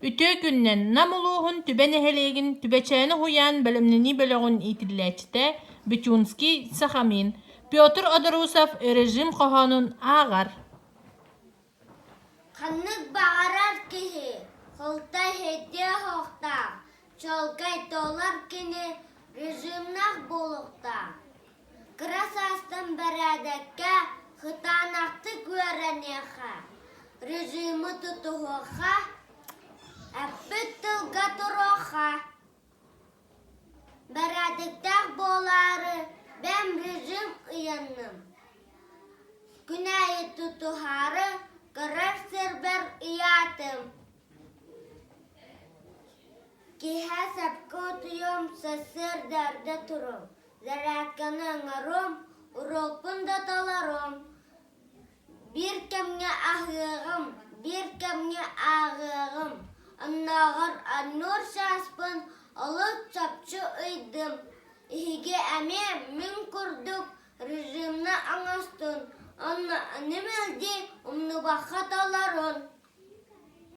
Ütö günnen namuluğun tüben ehelegin tübeçäni huyan bilimlini bölögün itilläçte Bytyunski Sahamin Pyotr Odorusov rejim kohanın ağar. Kanık bağırar ki holtay hediye hokta çolkay dolar kini rejimnak bulukta. Krasastın beredekke hıtanaktı göreneha rejimi tutuhoha Әппіттіл гатуроха. Бәредіктәк болары бәм режим ұянным. Күнәйі тұтухары кырар сербер иятым. Киһә сәпкі отыйым сәсір дәрді тұрым. Зәрәткінің ұрым, ұропын да таларым. Bir кәмге ағығым. Аннағыр аннур шаспын алып чапчы ыйдым. Иге әме мен күрдік режимна аңастын. Анна әнемелде умны бақат аларын.